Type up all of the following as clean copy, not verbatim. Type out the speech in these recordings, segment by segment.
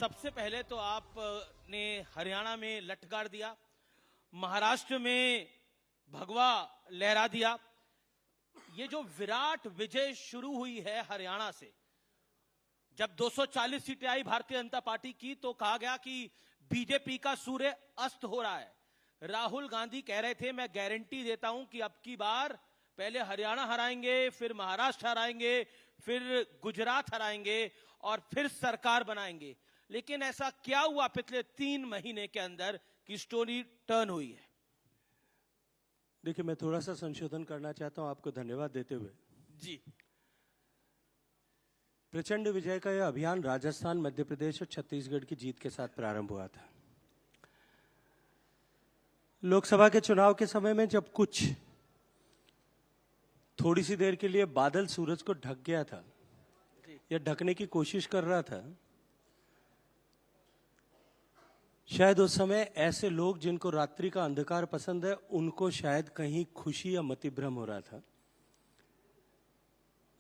सबसे पहले तो आपने हरियाणा में लठ गाड़ दिया, महाराष्ट्र में भगवा लहरा दिया। ये जो विराट विजय शुरू हुई है हरियाणा से, जब 240 सीटें आई भारतीय जनता पार्टी की, तो कहा गया कि बीजेपी का सूर्य अस्त हो रहा है। राहुल गांधी कह रहे थे, मैं गारंटी देता हूं कि अब की बार पहले हरियाणा हराएंगे, फिर महाराष्ट्र हराएंगे, फिर गुजरात हराएंगे और फिर सरकार बनाएंगे। लेकिन ऐसा क्या हुआ पिछले 3 महीने के अंदर कि स्टोरी टर्न हुई है? देखिए, मैं थोड़ा सा संशोधन करना चाहता हूं आपको धन्यवाद देते हुए। जी, प्रचंड विजय का यह अभियान राजस्थान, मध्य प्रदेश और छत्तीसगढ़ की जीत के साथ प्रारंभ हुआ था। लोकसभा के चुनाव के समय में जब कुछ थोड़ी सी देर के लिए बादल सूरज को ढक गया था या ढकने की कोशिश कर रहा था, शायद उस समय ऐसे लोग जिनको रात्रि का अंधकार पसंद है, उनको शायद कहीं खुशी या मतिभ्रम हो रहा था।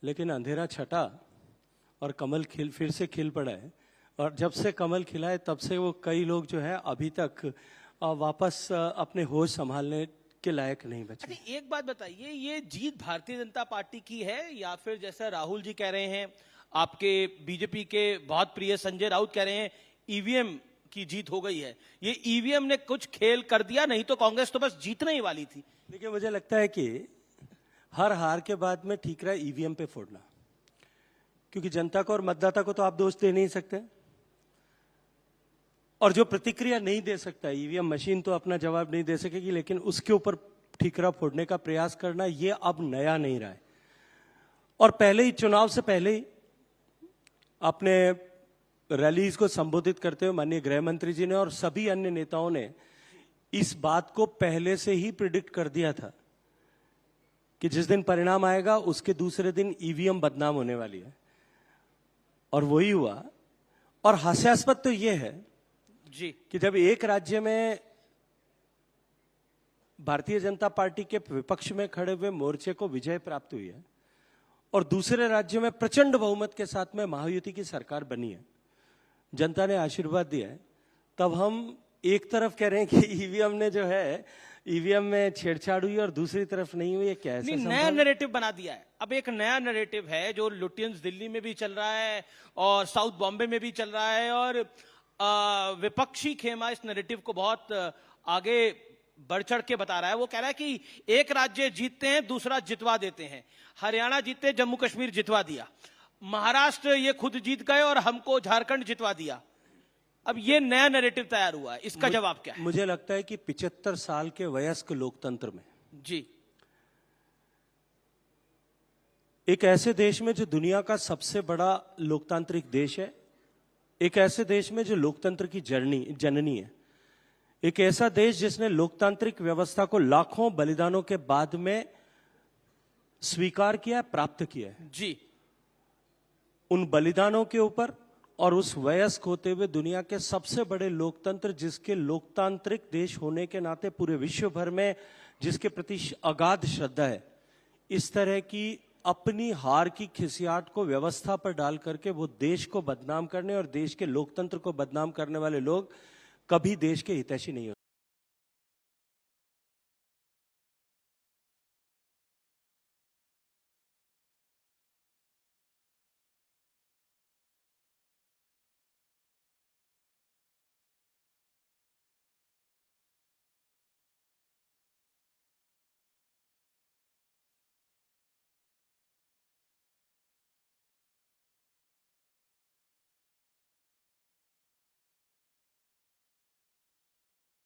लेकिन अंधेरा छटा और कमल फिर से खिल पड़ा है। और जब से कमल खिला है तब से वो कई लोग जो है अभी तक वापस अपने होश संभालने के लायक नहीं बचे। अच्छा, एक बात बताइए, ये जीत भारतीय जनता पार्टी की है या फिर जैसा राहुल जी कह रहे हैं, आपके बीजेपी के बहुत प्रिय संजय राउत कह रहे हैं ईवीएम की जीत हो गई है? ये ईवीएम ने कुछ खेल कर दिया, नहीं तो कांग्रेस तो बस जीतने ही वाली थी। देखिए, मुझे लगता है कि हर हार के बाद में ठीक रहा ईवीएम पे फोड़ना, क्योंकि जनता को और मतदाता को तो आप दोष दे नहीं सकते। और जो प्रतिक्रिया नहीं दे सकता, ईवीएम मशीन तो अपना जवाब नहीं दे सकेगी, लेकिन उसके ऊपर ठीकरा फोड़ने का प्रयास करना ये अब नया नहीं रहा है। और पहले ही चुनाव से पहले ही अपने रैलीज को संबोधित करते हुए माननीय गृह मंत्री जी ने और सभी अन्य नेताओं ने इस बात को पहले से ही प्रिडिक्ट कर दिया था कि जिस दिन परिणाम आएगा उसके दूसरे दिन ईवीएम बदनाम होने वाली है। और वही हुआ। और हास्यास्पद तो यह है जी कि जब एक राज्य में भारतीय जनता पार्टी के विपक्ष में खड़े हुए मोर्चे को विजय प्राप्त हुई है और दूसरे राज्य में प्रचंड बहुमत के साथ में महायुति की सरकार बनी है, जनता ने आशीर्वाद दिया है, तब हम एक तरफ कह रहे हैं कि ईवीएम ने जो है ईवीएम में छेड़छाड़ हुई और दूसरी तरफ नहीं हुई। क्या ऐसे नया नैरेटिव बना दिया है? अब एक नया नैरेटिव है जो लुटियंस दिल्ली में भी चल रहा है और साउथ बॉम्बे में भी चल रहा है, और विपक्षी खेमा इस नैरेटिव को बहुत आगे बढ़ चढ़ के बता रहा है। वो कह रहा है कि एक राज्य जीतते हैं, दूसरा जितवा देते हैं। हरियाणा जीते, जम्मू कश्मीर जितवा दिया, महाराष्ट्र ये खुद जीत गए और हमको झारखंड जितवा दिया। अब ये नया नैरेटिव तैयार हुआ है, इसका जवाब क्या है? मुझे लगता है कि 75 साल के वयस्क लोकतंत्र में जी, एक ऐसे देश में जो दुनिया का सबसे बड़ा लोकतांत्रिक देश है, एक ऐसे देश में जो लोकतंत्र की जननी है, एक ऐसा देश जिसने लोकतांत्रिक व्यवस्था को लाखों बलिदानों के बाद में स्वीकार किया है, प्राप्त किया है, जी, उन बलिदानों के ऊपर और उस वयस्क होते हुए दुनिया के सबसे बड़े लोकतंत्र, जिसके लोकतांत्रिक देश होने के नाते पूरे विश्व भर में जिसके प्रति अगाध श्रद्धा है, इस तरह की अपनी हार की खिसियाट को व्यवस्था पर डाल करके वो देश को बदनाम करने और देश के लोकतंत्र को बदनाम करने वाले लोग कभी देश के हितैषी नहीं होते।